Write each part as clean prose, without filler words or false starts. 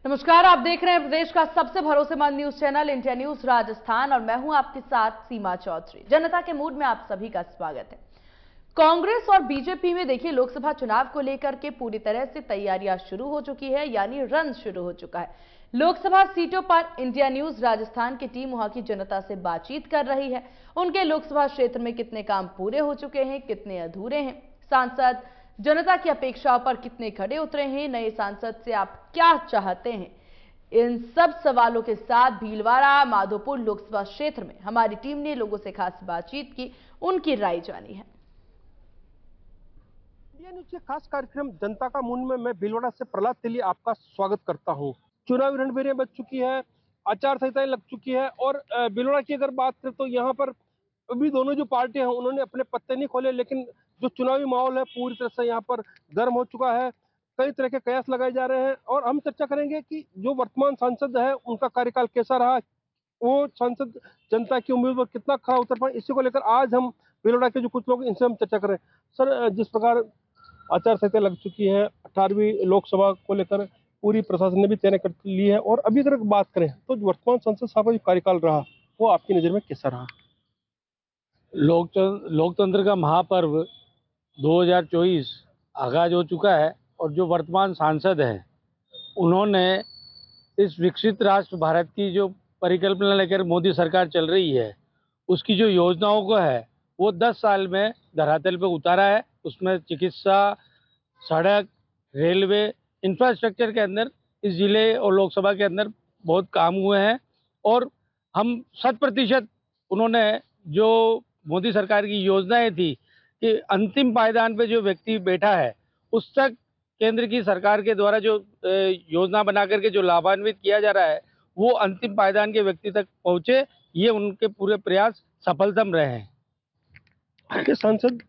नमस्कार, आप देख रहे हैं प्रदेश का सबसे भरोसेमंद news channel India news Rajasthan और मैं हूं आपके साथ सीमा चौधरी। जनता के मूड में आप सभी का स्वागत है। कांग्रेस और बीजेपी में देखिए लोकसभा चुनाव को लेकर के पूरी तरह से तैयारियां शुरू हो चुकी है, यानी रन शुरू हो चुका है। लोकसभा सीटों पर इंडिया न्यूज राजस्थान की टीम वहां की जनता से बातचीत कर रही है। उनके लोकसभा क्षेत्र में कितने काम पूरे हो चुके हैं, कितने अधूरे हैं, सांसद जनता की अपेक्षाओं पर कितने खड़े उतरे हैं, नए सांसद से आप क्या चाहते हैं, इन सब सवालों के साथ भीलवाड़ा माधोपुर लोकसभा क्षेत्र में हमारी टीम ने लोगों से खास बातचीत की, उनकी राय जानी है। इंडिया न्यूज के खास कार्यक्रम जनता का मूड में मैं भीलवाड़ा से प्रहलाद तेली आपका स्वागत करता हूं। चुनावी रणभेरियां बज चुकी है, आचार संहिताएं लग चुकी है और भीलवाड़ा की अगर बात करें तो यहाँ पर अभी दोनों जो पार्टियां हैं उन्होंने अपने पत्ते नहीं खोले, लेकिन जो चुनावी माहौल है पूरी तरह से यहाँ पर गर्म हो चुका है। कई तरह के कयास लगाए जा रहे हैं और हम चर्चा करेंगे कि जो वर्तमान सांसद है उनका कार्यकाल कैसा रहा, वो सांसद जनता की उम्मीद पर कितना खरा उतर पाए। इसी को लेकर आज हम भीलवाड़ा के जो कुछ लोग इनसे हम चर्चा करें। सर, जिस प्रकार आचार संहिता लग चुकी है, 18वीं लोकसभा को लेकर पूरी प्रशासन ने भी तैयारी कर ली है और अभी अगर बात करें तो वर्तमान संसद साहब का जो कार्यकाल रहा वो आपकी नजर में कैसा रहा? लोकतंत्र का महापर्व 2024 आगाज हो चुका है और जो वर्तमान सांसद हैं उन्होंने इस विकसित राष्ट्र भारत की जो परिकल्पना लेकर मोदी सरकार चल रही है उसकी जो योजनाओं को है वो 10 साल में धरातल पे उतारा है। उसमें चिकित्सा, सड़क, रेलवे, इंफ्रास्ट्रक्चर के अंदर इस जिले और लोकसभा के अंदर बहुत काम हुए हैं और हम 100% उन्होंने जो मोदी सरकार की योजनाएं थी कि अंतिम पायदान पे जो व्यक्ति बैठा है उस तक केंद्र की सरकार के द्वारा जो योजना बना करके जो लाभान्वित किया जा रहा है वो अंतिम पायदान के व्यक्ति तक पहुंचे, ये उनके पूरे प्रयास सफलतम रहे हैं। आपके सांसद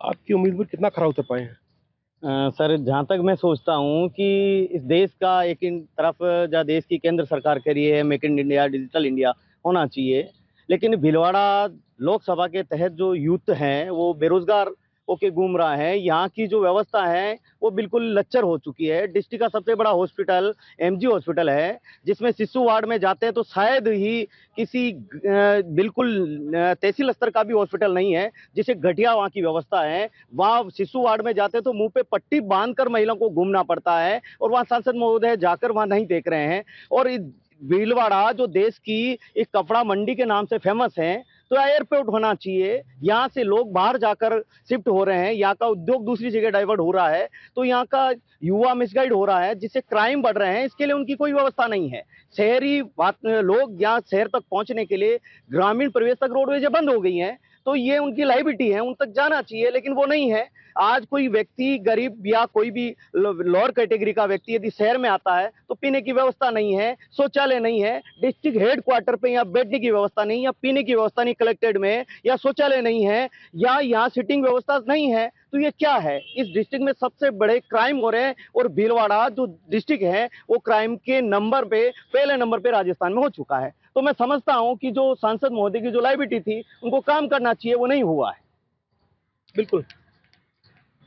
आपकी उम्मीद पर कितना खरा उतर पाए हैं? सर, जहाँ तक मैं सोचता हूँ कि इस देश का एक इन तरफ जहाँ देश की केंद्र सरकार कह रही है make in India, digital India होना चाहिए, लेकिन भीलवाड़ा लोकसभा के तहत जो यूथ हैं वो बेरोजगार होके घूम रहा है। यहाँ की जो व्यवस्था है वो बिल्कुल लच्चर हो चुकी है। डिस्ट्रिक्ट का सबसे बड़ा हॉस्पिटल एमजी हॉस्पिटल है, जिसमें शिशु वार्ड में जाते हैं तो शायद ही किसी बिल्कुल तहसील स्तर का भी हॉस्पिटल नहीं है, जिसे घटिया वहाँ की व्यवस्था है। वहाँ शिशु वार्ड में जाते हैं तो मुंह पे पट्टी बांधकर महिलाओं को घूमना पड़ता है और वहाँ सांसद महोदय जाकर वहाँ नहीं देख रहे हैं। और भीलवाड़ा जो देश की एक कपड़ा मंडी के नाम से फेमस है, तो एयरपोर्ट होना चाहिए। यहाँ से लोग बाहर जाकर शिफ्ट हो रहे हैं, यहाँ का उद्योग दूसरी जगह डाइवर्ट हो रहा है, तो यहाँ का युवा मिसगाइड हो रहा है, जिससे क्राइम बढ़ रहे हैं। इसके लिए उनकी कोई व्यवस्था नहीं है। शहरी लोग यहाँ शहर तक पहुंचने के लिए ग्रामीण प्रवेश तक रोडवेज बंद हो गई हैं, तो ये उनकी लाइबिलिटी है, उन तक जाना चाहिए, लेकिन वो नहीं है। आज कोई व्यक्ति गरीब या कोई भी लोअर कैटेगरी का व्यक्ति यदि शहर में आता है तो पीने की व्यवस्था नहीं है, शौचालय नहीं है, डिस्ट्रिक्ट हेडक्वार्टर पे यहाँ बैठने की व्यवस्था नहीं, या पीने की व्यवस्था नहीं कलेक्टेड में, या शौचालय नहीं है, या यहाँ सिटिंग व्यवस्था नहीं है, तो ये क्या है? इस डिस्ट्रिक्ट में सबसे बड़े क्राइम हो रहे हैं और भीलवाड़ा जो डिस्ट्रिक्ट है वो क्राइम के नंबर पे पहले नंबर पे राजस्थान में हो चुका है। तो मैं समझता हूं कि जो सांसद महोदय की जो लाइबिलिटी थी उनको काम करना चाहिए, वो नहीं हुआ है। बिल्कुल,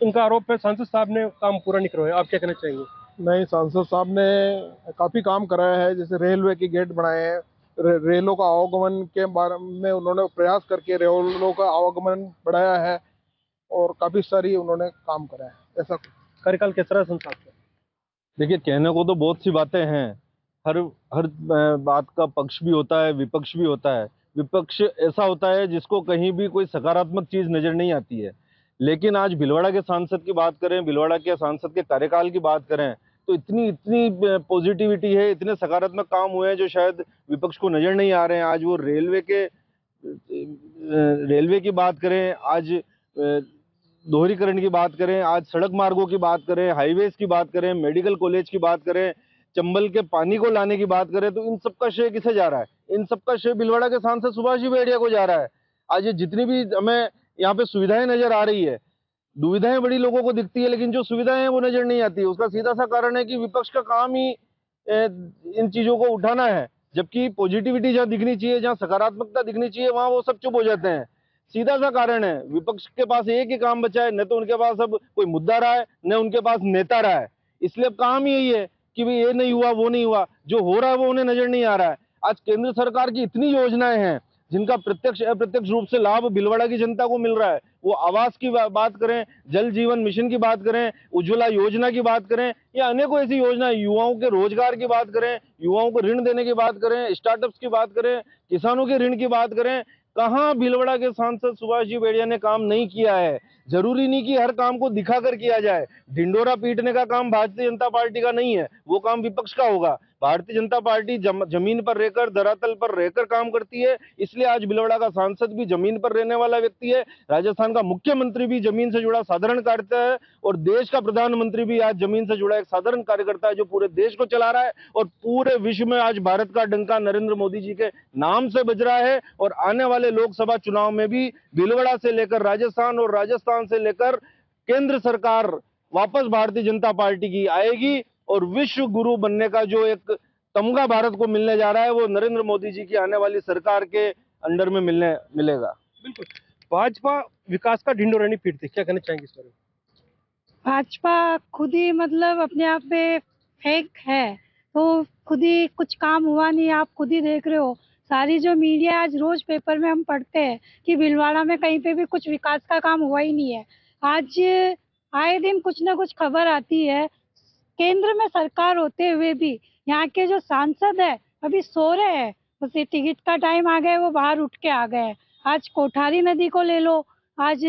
उनका आरोप है सांसद साहब ने काम पूरा नहीं करवाया। आप क्या कहना चाहेंगे? नहीं, सांसद साहब ने काफ़ी काम कराया है, जैसे रेलवे के गेट बनाए हैं, रेलों का आवागमन के बारे में उन्होंने प्रयास करके रेलों का आवागमन बढ़ाया है और काफ़ी सारी उन्होंने काम कराया है। ऐसा कार्यकाल कैसा रहा संसद का? देखिए, कहने को तो बहुत सी बातें हैं। हर हर बात का पक्ष भी होता है, विपक्ष भी होता है। विपक्ष ऐसा होता है जिसको कहीं भी कोई सकारात्मक चीज नजर नहीं आती है, लेकिन आज भीलवाड़ा के सांसद की बात करें, भीलवाड़ा के सांसद के कार्यकाल की बात करें तो इतनी इतनी पॉजिटिविटी है, इतने सकारात्मक काम हुए हैं जो शायद विपक्ष को नजर नहीं आ रहे हैं। आज वो रेलवे की बात करें, आज दोहरीकरण की बात करें, आज सड़क मार्गों की बात करें, हाईवेज की बात करें, मेडिकल कॉलेज की बात करें, चंबल के पानी को लाने की बात करें, तो इन सबका श्रेय किसे जा रहा है? इन सबका श्रेय भीलवाड़ा के सांसद सुभाष जी बेड़िया को जा रहा है। आज ये जितनी भी हमें यहाँ पे सुविधाएं नजर आ रही है, दुविधाएं बड़ी लोगों को दिखती है, लेकिन जो सुविधाएं हैं वो नजर नहीं आती है। उसका सीधा सा कारण है कि विपक्ष का काम ही इन चीजों को उठाना है, जबकि पॉजिटिविटी जहाँ दिखनी चाहिए, जहाँ सकारात्मकता दिखनी चाहिए, वहां वो सब चुप हो जाते हैं। सीधा सा कारण है, विपक्ष के पास एक ही काम बचा है, न तो उनके पास अब कोई मुद्दा रहा है, न उनके पास नेता रहा है। इसलिए अब काम ही यही है कि भाई ये नहीं हुआ वो नहीं हुआ, जो हो रहा है वो उन्हें नजर नहीं आ रहा है। आज केंद्र सरकार की इतनी योजनाएं हैं जिनका प्रत्यक्ष अप्रत्यक्ष रूप से लाभ भीलवाड़ा की जनता को मिल रहा है। वो आवास की बात करें, जल जीवन मिशन की बात करें, उज्ज्वला योजना की बात करें, या अनेकों ऐसी योजना, युवाओं के रोजगार की बात करें, युवाओं को ऋण देने की बात करें, स्टार्टअप्स की बात करें, किसानों के ऋण की बात करें, कहां भीलवाड़ा के सांसद सुभाष जी बेड़िया ने काम नहीं किया है। जरूरी नहीं कि हर काम को दिखाकर किया जाए। ढिंडोरा पीटने का काम भारतीय जनता पार्टी का नहीं है, वो काम विपक्ष का होगा। भारतीय जनता पार्टी जमीन पर रहकर, धरातल पर रहकर काम करती है। इसलिए आज भीलवाड़ा का सांसद भी जमीन पर रहने वाला व्यक्ति है, राजस्थान का मुख्यमंत्री भी जमीन से जुड़ा साधारण कार्यकर्ता है, और देश का प्रधानमंत्री भी आज जमीन से जुड़ा एक साधारण कार्यकर्ता है जो पूरे देश को चला रहा है। और पूरे विश्व में आज भारत का डंका नरेंद्र मोदी जी के नाम से बज रहा है। और आने वाले लोकसभा चुनाव में भी भीलवाड़ा से लेकर राजस्थान और राजस्थान से लेकर केंद्र सरकार वापस भारतीय जनता पार्टी की आएगी। और विश्व गुरु बनने का जो एक तमगा भारत को मिलने जा रहा है, वो नरेंद्र मोदी जी की आने वाली सरकार के अंडर में मिलेगा। बिल्कुल। भाजपा विकास का ढिंडोरा नहीं पीटती, क्या कहना चाहेंगे इस बारे में? भाजपा खुद ही मतलब अपने आप में फेक है, तो खुद ही कुछ काम हुआ नहीं। आप खुद ही देख रहे हो, सारी जो मीडिया आज रोज पेपर में हम पढ़ते हैं कि भीलवाड़ा में कहीं पे भी कुछ विकास का काम हुआ ही नहीं है। आज आए दिन कुछ ना कुछ खबर आती है। केंद्र में सरकार होते हुए भी यहाँ के जो सांसद है अभी सो रहे हैं, बस ये टिकट का टाइम आ गया, वो बाहर उठ के आ गए। आज कोठारी नदी को ले लो, आज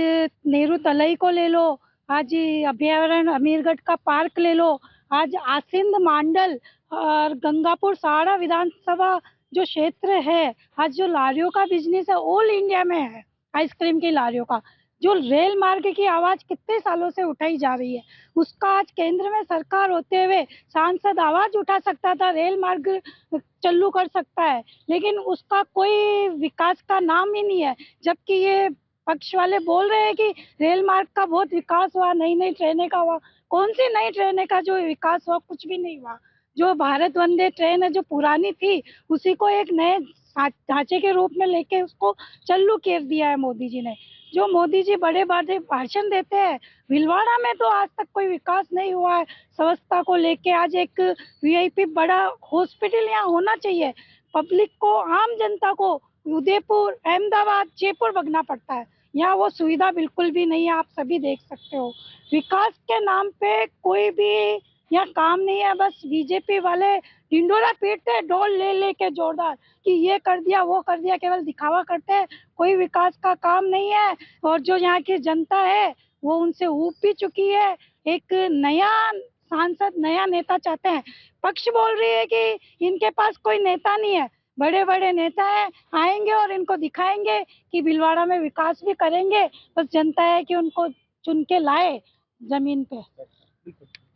नेहरू तलई को ले लो, आज अभयारण्य अमीरगढ़ का पार्क ले लो, आज आसिंद मांडल और गंगापुर साड़ा विधानसभा जो क्षेत्र है, आज जो लारियों का बिजनेस है ऑल इंडिया में है, आइसक्रीम की लारियों का, जो रेल मार्ग की आवाज कितने सालों से उठाई जा रही है, उसका आज केंद्र में सरकार होते हुए सांसद आवाज उठा सकता था, रेल मार्ग चालू कर सकता है, लेकिन उसका कोई विकास का नाम ही नहीं है। जबकि ये पक्ष वाले बोल रहे हैं कि रेल मार्ग का बहुत विकास हुआ, नई नई ट्रेनें का हुआ। कौन सी नई ट्रेनें का जो विकास हुआ? कुछ भी नहीं हुआ। जो भारत वंदे ट्रेन है जो पुरानी थी, उसी को एक नए ढांचे के रूप में लेके उसको चालू कर दिया है मोदी जी ने। जो मोदी जी बड़े बड़े भाषण देते हैं, भीलवाड़ा में तो आज तक कोई विकास नहीं हुआ है। स्वच्छता को लेके आज एक वीआईपी बड़ा हॉस्पिटल यहाँ होना चाहिए। पब्लिक को, आम जनता को उदयपुर, अहमदाबाद, जयपुर भागना पड़ता है, यहाँ वो सुविधा बिल्कुल भी नहीं है। आप सभी देख सकते हो, विकास के नाम पे कोई भी यहाँ काम नहीं है। बस बीजेपी वाले ढिंडोरा पीटते हैं डोल ले लेके जोरदार कि ये कर दिया वो कर दिया, केवल दिखावा करते हैं, कोई विकास का काम नहीं है। और जो यहाँ की जनता है वो उनसे ऊब भी चुकी है। एक नया सांसद, नया नेता चाहते हैं। पक्ष बोल रही है कि इनके पास कोई नेता नहीं है, बड़े बड़े नेता हैं, आएंगे और इनको दिखाएंगे कि भीलवाड़ा में विकास भी करेंगे। बस जनता है कि उनको चुन के लाए जमीन पे।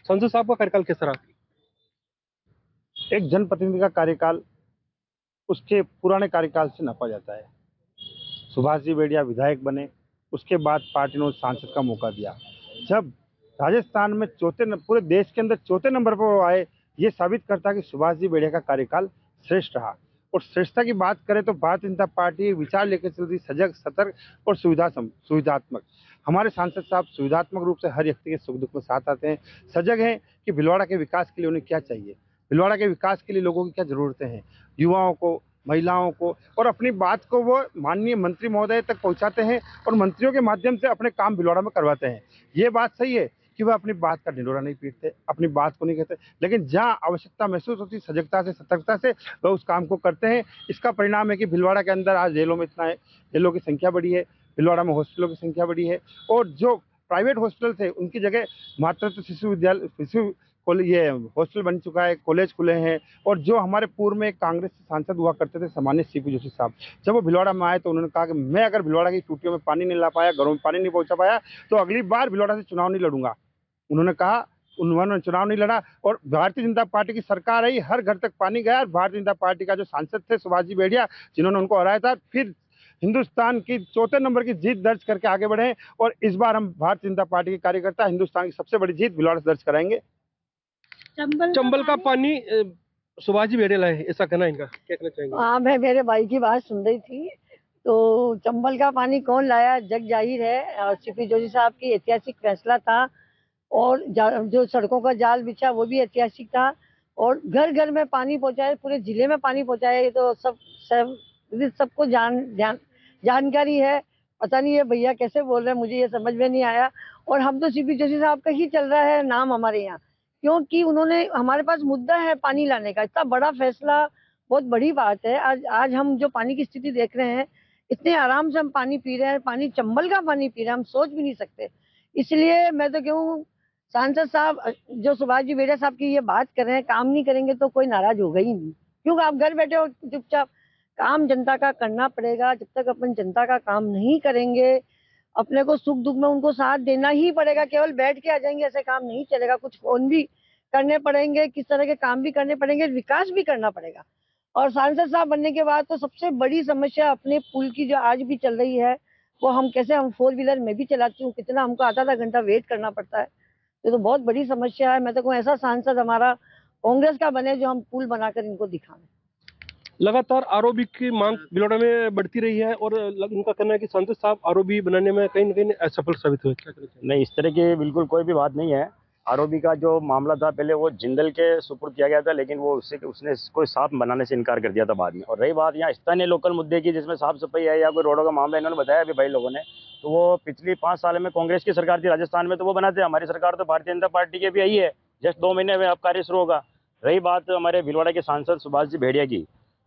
संसद साहब का कार्यकाल कैसा रहा? एक जनप्रतिनिधि का कार्यकाल उसके पुराने कार्यकाल से नापा जाता है। सुभाष जी बेड़िया विधायक बने, उसके बाद पार्टी ने सांसद का मौका दिया। जब राजस्थान में पूरे देश के अंदर चौथे नंबर पर वो आए, ये साबित करता है कि सुभाष जी बेड़िया का कार्यकाल श्रेष्ठ रहा। और श्रेष्ठता की बात करें तो भारतीय जनता पार्टी विचार लेकर चल रही, सजग, सतर्क और सुविधात्मक। हमारे सांसद साहब सुविधात्मक रूप से हर व्यक्ति के सुख दुख में साथ आते हैं, सजग हैं कि भीलवाड़ा के विकास के लिए उन्हें क्या चाहिए, भीलवाड़ा के विकास के लिए लोगों की क्या जरूरतें हैं, युवाओं को, महिलाओं को, और अपनी बात को वो माननीय मंत्री महोदय तक पहुंचाते हैं और मंत्रियों के माध्यम से अपने काम भीलवाड़ा में करवाते हैं। ये बात सही है कि वह अपनी बात का ढिंडोरा नहीं पीटते, अपनी बात को नहीं कहते, लेकिन जहाँ आवश्यकता महसूस होती है सजगता से, सतर्कता से वह उस काम को करते हैं। इसका परिणाम है कि भीलवाड़ा के अंदर आज जेलों में इतना है, जेलों की संख्या बढ़ी है, भीलवाड़ा में हॉस्पिटलों की संख्या बढ़ी है, और जो प्राइवेट हॉस्पिटल थे उनकी जगह मातृत्व शिशु विद्यालय ये हॉस्टल बन चुका है, कॉलेज खुले हैं। और जो हमारे पूर्व में कांग्रेस से सांसद हुआ करते थे सामान्य सीपी जोशी साहब, जब वो भीलवाड़ा में आए तो उन्होंने कहा कि मैं अगर भीलवाड़ा की टूटियों में पानी नहीं ला पाया, घरों में पानी नहीं पहुंचा पाया, तो अगली बार भीलवाड़ा से चुनाव नहीं लड़ूंगा। उन्होंने कहा, उन्होंने चुनाव नहीं लड़ा, और भारतीय जनता पार्टी की सरकार आई, हर घर तक पानी गया। भारतीय जनता पार्टी का जो सांसद थे सुभाष जी बेड़िया, जिन्होंने उनको हराया था, फिर हिंदुस्तान की चौथे नंबर की जीत दर्ज करके आगे बढ़े हैं। और इस बार हम भारतीय जनता पार्टी के कार्यकर्ता हिंदुस्तान की सबसे बड़ी जीत भीलवाड़ा से दर्ज कराएंगे। चंबल का पानी सुभाष जी बेड़िया लाए, ऐसा कहना इनका, क्या कहना चाहेंगे? हाँ, मैं मेरे भाई की बात सुन रही थी। तो चंबल का पानी कौन लाया, जग जाहिर है, और सीपी जोशी साहब की ऐतिहासिक फैसला था। और जो सड़कों का जाल बिछा वो भी ऐतिहासिक था। और घर घर में पानी पहुंचाए, पूरे जिले में पानी पहुंचाए। ये तो सबको जानकारी है। पता नहीं ये भैया कैसे बोल रहे हैं, मुझे ये समझ में नहीं आया। और हम तो सीपी जोशी साहब का ही चल रहा है नाम हमारे यहाँ, क्योंकि उन्होंने हमारे पास मुद्दा है पानी लाने का। इतना बड़ा फैसला, बहुत बड़ी बात है। आज हम जो पानी की स्थिति देख रहे हैं, इतने आराम से हम पानी पी रहे हैं, पानी चंबल का पानी पी रहे हैं, हम सोच भी नहीं सकते। इसलिए मैं तो कहूँ, सांसद साहब जो सुभाष जी बेड़ा साहब की ये बात कर रहे हैं, काम नहीं करेंगे तो कोई नाराज होगा ही नहीं, क्योंकि आप घर बैठे हो चुपचाप। काम जनता का करना पड़ेगा। जब तक अपन जनता का काम नहीं करेंगे, अपने को सुख दुख में उनको साथ देना ही पड़ेगा। केवल बैठ के आ जाएंगे ऐसे काम नहीं चलेगा। कुछ फोन भी करने पड़ेंगे, किस तरह के काम भी करने पड़ेंगे, विकास भी करना पड़ेगा। और सांसद साहब बनने के बाद तो सबसे बड़ी समस्या अपने पुल की जो आज भी चल रही है, वो हम 4 व्हीलर में भी चलाती हूँ, कितना हमको आधा घंटा वेट करना पड़ता है। ये तो बहुत बड़ी समस्या है। मैं तो कहूँ ऐसा सांसद हमारा कांग्रेस का बने जो हम पुल बनाकर इनको दिखाएं। लगातार आरओबी की मांग भिलवाड़ा में बढ़ती रही है और इनका कहना है कि सांसद साहब आरओबी बनाने में कहीं न कहीं असफल साबित हुए। क्या कहना चाहिए? नहीं, इस तरह की बिल्कुल कोई भी बात नहीं है। आरओबी का जो मामला था पहले वो जिंदल के सुपुर्द किया गया था, लेकिन वो उसने कोई साफ बनाने से इनकार कर दिया था बाद में। और रही बात यहाँ स्थानीय लोकल मुद्दे की, जिसमें साफ सफाई है या कोई रोडों का मामला, इन्होंने बताया अभी भाई लोगों ने, तो वो पिछली 5 साल में कांग्रेस की सरकार थी राजस्थान में, तो वो बनाते। हमारी सरकार तो भारतीय जनता पार्टी की भी आई है, जस्ट 2 महीने में अब कार्य शुरू होगा। रही बात हमारे भिलवाड़ा के सांसद सुभाष जी भेड़िया की,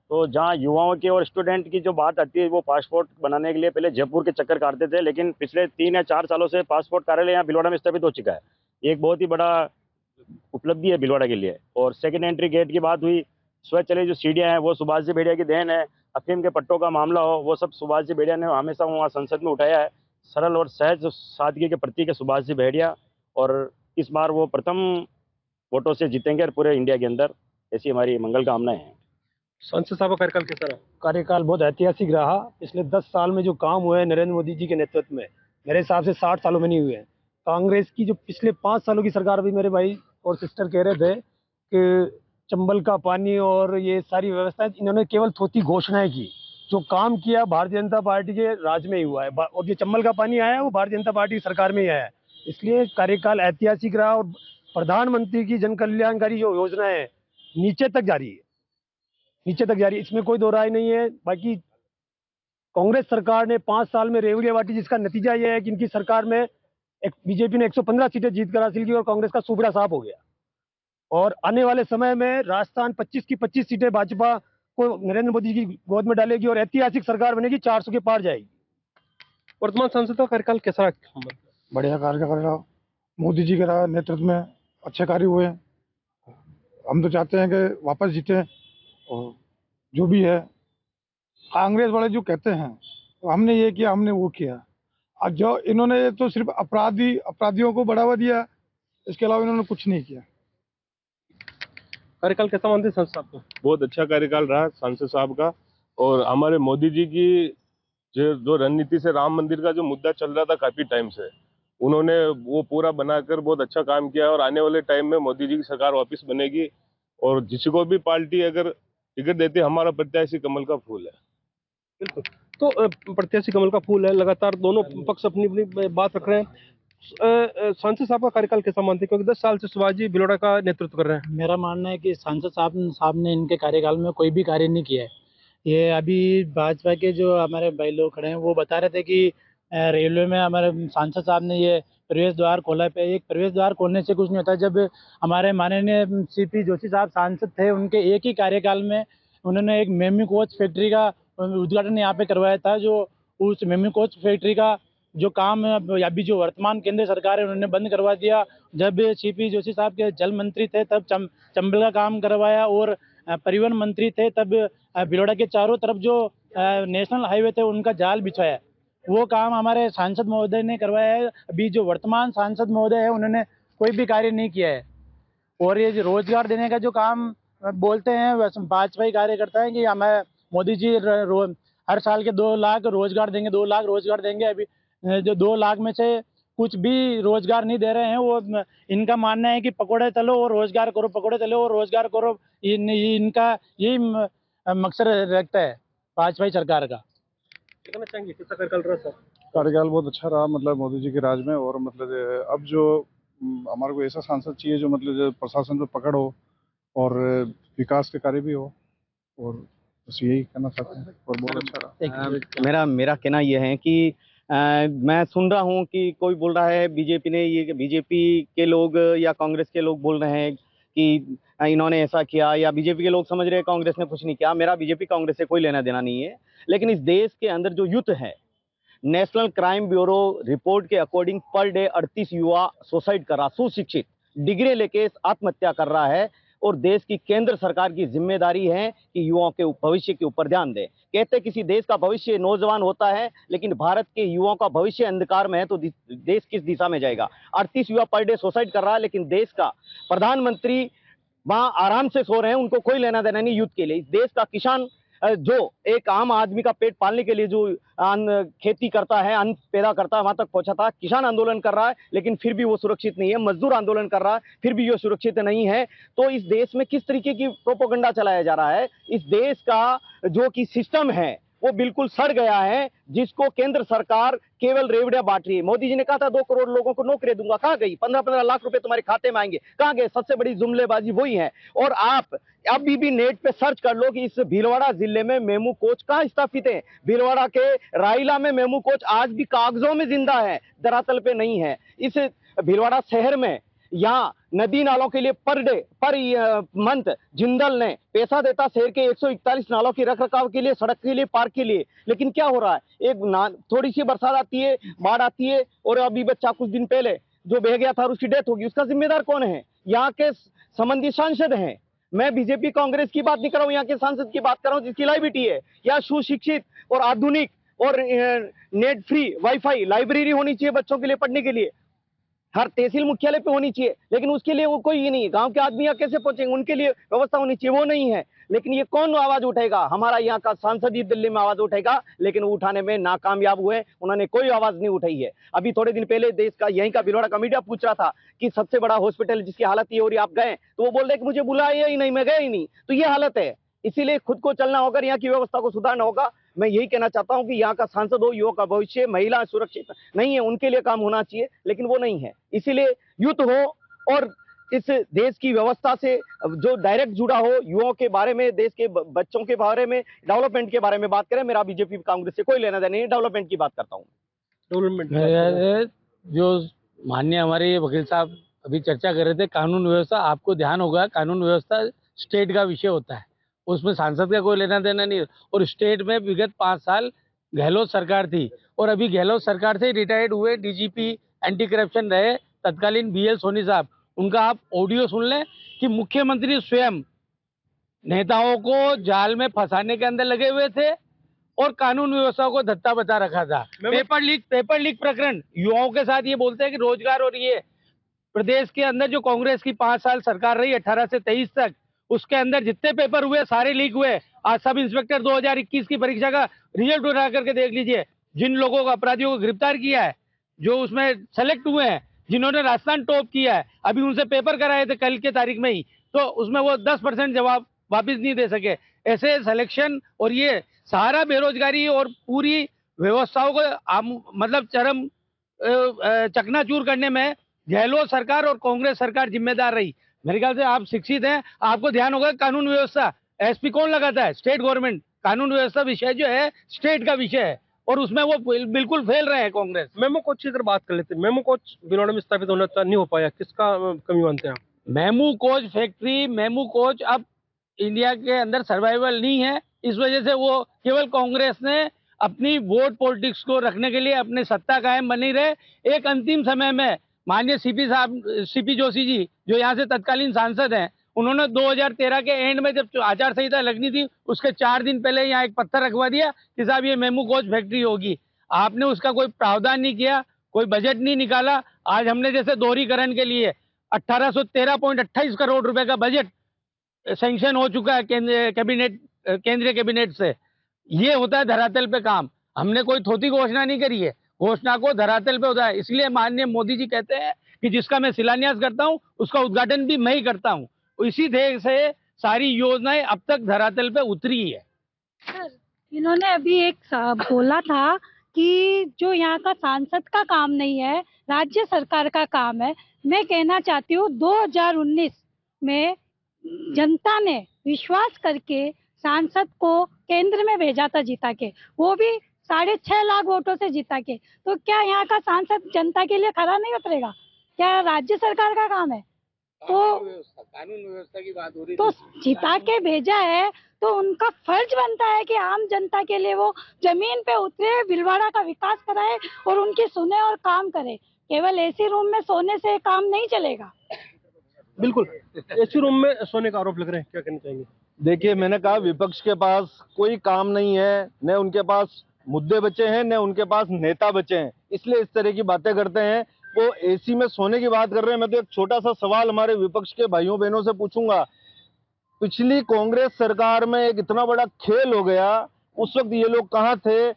तो जहाँ युवाओं के और स्टूडेंट की जो बात आती है, वो पासपोर्ट बनाने के लिए पहले जयपुर के चक्कर काटते थे, लेकिन पिछले 3 या 4 सालों से पासपोर्ट कार्यालय यहाँ भिलवाड़ा में स्थापित हो चुका है। ये एक बहुत ही बड़ा उपलब्धि है भिलवाड़ा के लिए। और सेकंड एंट्री गेट की बात हुई, स्वचालित जो सीढ़ियाँ हैं वो सुभाष जी भेड़िया की देन है। अफीम के पट्टों का मामला हो, वो सब सुभाष जी भेड़िया ने हमेशा वहाँ संसद में उठाया है। सरल और सहज सादगी के प्रतीक है सुभाष जी भेड़िया, और इस बार वो प्रथम वोटों से जीतेंगे और पूरे इंडिया के अंदर, ऐसी हमारी मंगल कामनाएं हैं। सांसद साहब का कार्यकाल कैसा रहा? कार्यकाल बहुत ऐतिहासिक रहा। पिछले 10 साल में जो काम हुए हैं नरेंद्र मोदी जी के नेतृत्व में, मेरे हिसाब से 60 सालों में नहीं हुए हैं। कांग्रेस की जो पिछले 5 सालों की सरकार, भी मेरे भाई और सिस्टर कह रहे थे कि चंबल का पानी और ये सारी व्यवस्थाएं, इन्होंने केवल थोती घोषणाएं की। जो काम किया भारतीय जनता पार्टी के राज में ही हुआ है, और जो चंबल का पानी आया है वो भारतीय जनता पार्टी की सरकार में ही आया है। इसलिए कार्यकाल ऐतिहासिक रहा। और प्रधानमंत्री की जन कल्याणकारी जो योजना है नीचे तक जारी है, नीचे तक जारी, इसमें कोई दो राय नहीं है। बाकी कांग्रेस सरकार ने 5 साल में रेवड़िया बांटी, जिसका नतीजा यह है कि इनकी सरकार में बीजेपी ने 115 सीटें जीतकर हासिल की और कांग्रेस का सुपड़ा साफ हो गया। और आने वाले समय में राजस्थान 25 की 25 सीटें भाजपा को नरेंद्र मोदी की गोद में डालेगी और ऐतिहासिक सरकार बनेगी, 400 के पार जाएगी। वर्तमान सांसद का कार्यकाल कैसा रहा? बढ़िया कार्यकाल रहा। मोदी जी के नेतृत्व में अच्छे कार्य हुए। हम तो चाहते हैं कि वापस जीते। और जो भी है, कांग्रेस वाले जो कहते हैं तो हमने ये किया, हमने वो किया। अब जो इन्होंने तो सिर्फ अपराधियों को बढ़ावा दिया, इसके अलावा इन्होंने कुछ नहीं किया। कार्यकाल कैसा मानते हैं सांसद साहब को? बहुत अच्छा कार्यकाल रहा सांसद साहब का। और हमारे मोदी जी की जो रणनीति से राम मंदिर का जो मुद्दा चल रहा था काफी टाइम से, उन्होंने वो पूरा बनाकर बहुत अच्छा काम किया। और आने वाले टाइम में मोदी जी की सरकार वापस बनेगी, और जिसको भी पार्टी अगर टिकट देती है, हमारा प्रत्याशी कमल का फूल है। बिल्कुल। तो प्रत्याशी कमल का फूल है। लगातार दोनों पक्ष अपनी अपनी बात रख रहे हैं। सांसद साहब का कार्यकाल कैसा मानते हैं, क्योंकि 10 साल से सुभाष जी भिलवाड़ा का नेतृत्व कर रहे हैं? मेरा मानना है कि सांसद साहब ने इनके कार्यकाल में कोई भी कार्य नहीं किया है। ये अभी भाजपा के जो हमारे भाई लोग खड़े हैं वो बता रहे थे कि रेलवे में हमारे सांसद साहब ने ये प्रवेश द्वार खोला पे। एक प्रवेश द्वार खोलने से कुछ नहीं होता। जब हमारे माननीय सीपी जोशी साहब सांसद थे, उनके एक ही कार्यकाल में उन्होंने एक मेमू कोच फैक्ट्री का उद्घाटन यहाँ पे करवाया था। जो उस मेमू कोच फैक्ट्री का जो काम अभी जो वर्तमान केंद्र सरकार है उन्होंने बंद करवा दिया। जब सीपी जोशी साहब के जल मंत्री थे तब चंबल का काम करवाया, और परिवहन मंत्री थे तब भिलवाड़ा के चारों तरफ जो नेशनल हाईवे थे उनका जाल बिछाया। वो काम हमारे सांसद महोदय ने करवाया है। अभी जो वर्तमान सांसद महोदय है उन्होंने कोई भी कार्य नहीं किया है। और ये जो रोजगार देने का जो काम बोलते हैं, भाजपा कार्यकर्ता है कि हमें मोदी जी हर साल के 2 लाख रोजगार देंगे, 2 लाख रोजगार देंगे। अभी जो 2 लाख में से कुछ भी रोजगार नहीं दे रहे हैं। वो इनका मानना है कि पकौड़े तलो और रोजगार करो, पकौड़े तलो और रोजगार करो। इनका यही मकसद रखता है भाजपा सरकार का। कहना चाहेंगे कैसा कार्यकाल रहा सर? कार्यकाल बहुत अच्छा रहा, मतलब मोदी जी के राज में। और मतलब अब जो हमारे को ऐसा सांसद चाहिए जो मतलब प्रशासन पे पकड़ हो और विकास के कार्य भी हो, और बस यही कहना चाहते हैं। और बहुत अच्छा रहा। मेरा कहना यह है कि मैं सुन रहा हूँ कि कोई बोल रहा है बीजेपी ने, ये बीजेपी के लोग या कांग्रेस के लोग बोल रहे हैं कि इन्होंने ऐसा किया, या बीजेपी के लोग समझ रहे हैं कांग्रेस ने कुछ नहीं किया। मेरा बीजेपी कांग्रेस से कोई लेना देना नहीं है, लेकिन इस देश के अंदर जो यूथ है, नेशनल क्राइम ब्यूरो रिपोर्ट के अकॉर्डिंग पर डे 38 युवा सुसाइड कर रहा, सुशिक्षित डिग्री लेके आत्महत्या कर रहा है। और देश की केंद्र सरकार की जिम्मेदारी है कि युवाओं के भविष्य के ऊपर ध्यान दे। कहते किसी देश का भविष्य नौजवान होता है, लेकिन भारत के युवाओं का भविष्य अंधकार में है, तो देश किस दिशा में जाएगा। 38 युवा पर डे सुसाइड कर रहा है, लेकिन देश का प्रधानमंत्री वहां आराम से सो रहे हैं, उनको कोई लेना देना नहीं युद्ध के लिए। इस देश का किसान जो एक आम आदमी का पेट पालने के लिए जो खेती करता है, अन्न पैदा करता है, वहां तक पहुंचा था। किसान आंदोलन कर रहा है, लेकिन फिर भी वो सुरक्षित नहीं है। मजदूर आंदोलन कर रहा है, फिर भी ये सुरक्षित नहीं है। तो इस देश में किस तरीके की प्रोपेगेंडा चलाया जा रहा है। इस देश का जो कि सिस्टम है वो बिल्कुल सड़ गया है, जिसको केंद्र सरकार केवल रेवड़ियां बांट रही है। मोदी जी ने कहा था 2 करोड़ लोगों को नौकरी दूंगा, कहां गई? 15-15 लाख रुपए तुम्हारे खाते में आएंगे, कहां गए? सबसे बड़ी जुमलेबाजी वही है। और आप अभी भी नेट पे सर्च कर लो कि इस भीलवाड़ा जिले में मेमू कोच कहां स्थापित है। भीलवाड़ा के रायला में मेमू कोच आज भी कागजों में जिंदा है, धरातल पे नहीं है। इस भीलवाड़ा शहर में यहाँ नदी नालों के लिए पर मंथ जिंदल ने पैसा देता शहर के 141 नालों की रखरखाव के लिए, सड़क के लिए, पार्क के लिए। लेकिन क्या हो रहा है, एक थोड़ी सी बरसात आती है, बाढ़ आती है, और अभी बच्चा कुछ दिन पहले जो बह गया था और उसकी डेथ होगी, उसका जिम्मेदार कौन है? यहाँ के संबंधित सांसद हैं। मैं बीजेपी कांग्रेस की बात नहीं कर रहा हूँ, यहाँ के सांसद की बात कर रहा हूँ जिसकी लाइबिलिटी है। यहाँ सुशिक्षित और आधुनिक और नेट फ्री वाईफाई लाइब्रेरी होनी चाहिए बच्चों के लिए पढ़ने के लिए, हर तहसील मुख्यालय पे होनी चाहिए। लेकिन उसके लिए वो कोई ही नहीं है। गांव के आदमी यहाँ कैसे पहुंचेंगे, उनके लिए व्यवस्था होनी चाहिए, वो नहीं है। लेकिन ये कौन आवाज उठाएगा? हमारा यहाँ का सांसद ही दिल्ली में आवाज उठाएगा, लेकिन वो उठाने में नाकामयाब हुए। उन्होंने कोई आवाज नहीं उठाई है। अभी थोड़े दिन पहले देश का यहीं का भीलवाड़ा का मीडिया पूछ रहा था कि सबसे बड़ा हॉस्पिटल जिसकी हालत ये हो रही, आप गए? तो वो बोल रहे कि मुझे बुलाया ही नहीं, मैं गया ही नहीं। तो ये हालत है। इसीलिए खुद को चलना होगा, यहाँ की व्यवस्था को सुधारना होगा। मैं यही कहना चाहता हूं कि यहाँ का सांसद हो, युवा का भविष्य, महिला सुरक्षित नहीं है, उनके लिए काम होना चाहिए, लेकिन वो नहीं है। इसीलिए युद्ध हो और इस देश की व्यवस्था से जो डायरेक्ट जुड़ा हो, युवाओं के बारे में, देश के बच्चों के बारे में, डेवलपमेंट के बारे में बात करें। मेरा बीजेपी कांग्रेस से कोई लेना देना नहीं, डेवलपमेंट की बात करता हूँ। डेवलपमेंट जो माननीय हमारे वकील साहब अभी चर्चा कर रहे थे, कानून व्यवस्था, आपको ध्यान होगा कानून व्यवस्था स्टेट का विषय होता है, उसमें सांसद का कोई लेना देना नहीं। और स्टेट में विगत 5 साल गहलोत सरकार थी, और अभी गहलोत सरकार से रिटायर्ड हुए डीजीपी एंटी करप्शन रहे तत्कालीन BL सोनी साहब, उनका आप ऑडियो सुन लें कि मुख्यमंत्री स्वयं नेताओं को जाल में फंसाने के अंदर लगे हुए थे और कानून व्यवस्था को धत्ता बता रखा था। पेपर लीक प्रकरण, युवाओं के साथ ये बोलते हैं कि रोजगार, और ये प्रदेश के अंदर जो कांग्रेस की 5 साल सरकार रही 18 से 23 तक, उसके अंदर जितने पेपर हुए सारे लीक हुए। आज सब इंस्पेक्टर 2021 की परीक्षा का रिजल्ट उठा करके देख लीजिए, जिन लोगों को, अपराधियों को गिरफ्तार किया है, जो उसमें सेलेक्ट हुए हैं, जिन्होंने राजस्थान टॉप किया है, अभी उनसे पेपर कराए थे कल के तारीख में ही, तो उसमें वो 10% जवाब वापिस नहीं दे सके। ऐसे सिलेक्शन और ये सारा बेरोजगारी और पूरी व्यवस्थाओं को मतलब चरम चकनाचूर करने में गहलोत सरकार और कांग्रेस सरकार जिम्मेदार रही। मेरे ख्याल से आप शिक्षित हैं, आपको ध्यान होगा कानून व्यवस्था SP कौन लगाता है? State government. कानून व्यवस्था विषय जो है स्टेट का विषय है, और उसमें वो बिल्कुल फेल रहे हैं कांग्रेस। मेमू कोच की अगर बात कर लेते हैं, मेमू कोच भीलवाड़ा में स्थापित होना नहीं हो पाया, किसका कमी मानते हैं आप? MEMU coach factory, MEMU coach अब इंडिया के अंदर सर्वाइवल नहीं है। इस वजह से वो केवल कांग्रेस ने अपनी वोट पॉलिटिक्स को रखने के लिए अपने सत्ता कायम बनी रहे। एक अंतिम समय में माननीय CP जोशी जी, जो यहाँ से तत्कालीन सांसद हैं, उन्होंने 2013 के एंड में जब आचार संहिता लगनी थी, उसके 4 दिन पहले यहाँ एक पत्थर रखवा दिया कि साहब ये मेमू कोच फैक्ट्री होगी। आपने उसका कोई प्रावधान नहीं किया, कोई बजट नहीं निकाला। आज हमने जैसे दोहरीकरण के लिए 1813.28 करोड़ रुपए का बजट सैंक्शन हो चुका है केंद्रीय कैबिनेट से। ये होता है धरातल पे काम। हमने कोई थोथी घोषणा नहीं करी है, घोषणा को धरातल पे होता है। इसलिए माननीय मोदी जी कहते हैं कि जिसका मैं शिलान्यास करता हूं उसका उद्घाटन भी मैं ही करता हूं। इसी देश से सारी योजनाएं अब तक धरातल पे उतरी है। सर, इन्होंने अभी एक बोला था कि जो यहाँ का सांसद का काम नहीं है, राज्य सरकार का काम है। मैं कहना चाहती हूँ 2019 में जनता ने विश्वास करके सांसद को केंद्र में भेजा था जिता के, वो भी 6.5 लाख वोटों से जिता के। तो क्या यहाँ का सांसद जनता के लिए खरा नहीं उतरेगा? क्या राज्य सरकार का काम है? तो कानून व्यवस्था की बात हो रही तो जिता के भेजा है तो उनका फर्ज बनता है कि आम जनता के लिए वो जमीन पे उतरे, भीलवाड़ा का विकास कराए और उनकी सुने और काम करे। केवल एसी रूम में सोने से काम नहीं चलेगा। बिल्कुल, एसी रूम में सोने का आरोप लग रहे हैं, क्या कहना चाहेंगे? देखिए, मैंने कहा विपक्ष के पास कोई काम नहीं है, न उनके पास मुद्दे बचे हैं, न उनके पास नेता बचे हैं, इसलिए इस तरह की बातें करते हैं। वो एसी में सोने की बात कर रहे हैं। मैं तो एक छोटा सा सवाल हमारे विपक्ष के भाइयों बहनों से पूछूंगा, पिछली कांग्रेस सरकार में एक इतना बड़ा खेल हो गया, उस वक्त ये लोग कहाँ थे?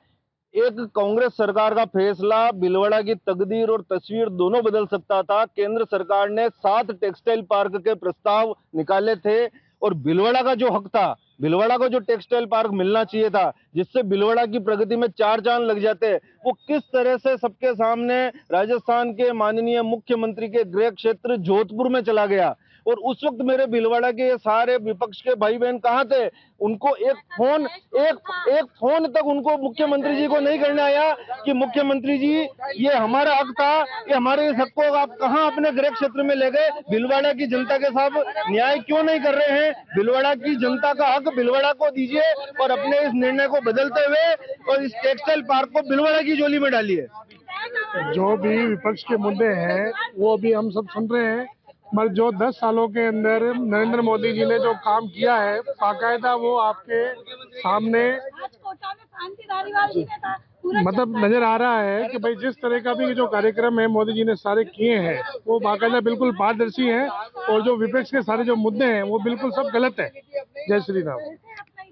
एक कांग्रेस सरकार का फैसला भीलवाड़ा की तकदीर और तस्वीर दोनों बदल सकता था। केंद्र सरकार ने 7 टेक्सटाइल पार्क के प्रस्ताव निकाले थे और भीलवाड़ा का जो हक था, भीलवाड़ा को जो टेक्सटाइल पार्क मिलना चाहिए था, जिससे भीलवाड़ा की प्रगति में 4 चांद लग जाते, वो किस तरह से सबके सामने राजस्थान के माननीय मुख्यमंत्री के गृह क्षेत्र जोधपुर में चला गया। और उस वक्त मेरे भीलवाड़ा के सारे विपक्ष के भाई बहन कहाँ थे? उनको एक फोन तक उनको मुख्यमंत्री जी को नहीं करने आया कि मुख्यमंत्री जी ये हमारा हक था, ये हमारे इस हक को आप कहाँ अपने गृह क्षेत्र में ले गए? भीलवाड़ा की जनता के साथ न्याय क्यों नहीं कर रहे हैं? भीलवाड़ा की जनता का हक भीलवाड़ा को दीजिए और अपने इस निर्णय को बदलते हुए और इस टेक्सटाइल पार्क को भीलवाड़ा की झोली में डालिए। जो भी विपक्ष के मुद्दे हैं वो भी हम सब सुन रहे हैं, पर जो 10 सालों के अंदर नरेंद्र मोदी जी ने जो काम किया है, बाकायदा वो आपके सामने मतलब नजर आ रहा है कि भाई जिस तरह का भी जो कार्यक्रम है मोदी जी ने सारे किए हैं वो बाकायदा बिल्कुल पारदर्शी है, और जो विपक्ष के सारे जो मुद्दे हैं वो बिल्कुल सब गलत है। जय श्री राम।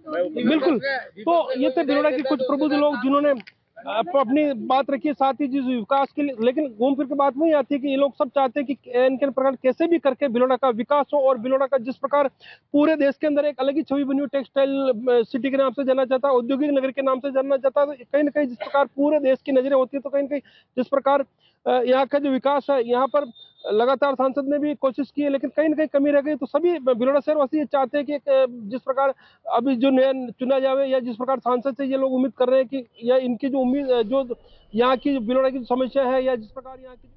बिल्कुल, तो ये थे भीलवाड़ा के कुछ प्रबुद्ध लोग जिन्होंने अपनी बात रखी, साथ ही जिस विकास के लिए, लेकिन घूम फिर के बात वही आती है कि ये लोग सब चाहते हैं कि इनके प्रकार कैसे भी करके भीलवाड़ा का विकास हो, और भीलवाड़ा का जिस प्रकार पूरे देश के अंदर एक अलग ही छवि बनी हुई, टेक्सटाइल सिटी के नाम से जाना जाता है, औद्योगिक नगर के नाम से जाना जाता है, तो कहीं ना कहीं जिस प्रकार पूरे देश की नजरें होती है, तो कहीं ना कहीं जिस प्रकार यहाँ का जो विकास है, यहाँ पर लगातार सांसद ने भी कोशिश की है, लेकिन कहीं ना कहीं कमी रह गई। तो सभी भीलवाड़ा शहरवासी ये चाहते हैं कि जिस प्रकार अभी जो नया चुना जावे, या जिस प्रकार सांसद से ये लोग उम्मीद कर रहे हैं कि या इनकी जो उम्मीद जो यहाँ की भीलवाड़ा की समस्या है, या जिस प्रकार यहाँ की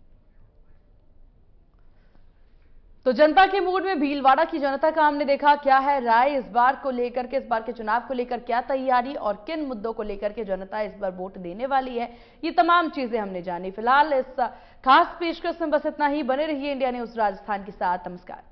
तो जनता के मूड में भीलवाड़ा की जनता का हमने देखा क्या है राय इस बार को लेकर के, इस बार के चुनाव को लेकर क्या तैयारी और किन मुद्दों को लेकर के जनता इस बार वोट देने वाली है, ये तमाम चीजें हमने जानी। फिलहाल इस खास पेशकश में बस इतना ही। बने रहिए इंडिया न्यूज राजस्थान के साथ। नमस्कार।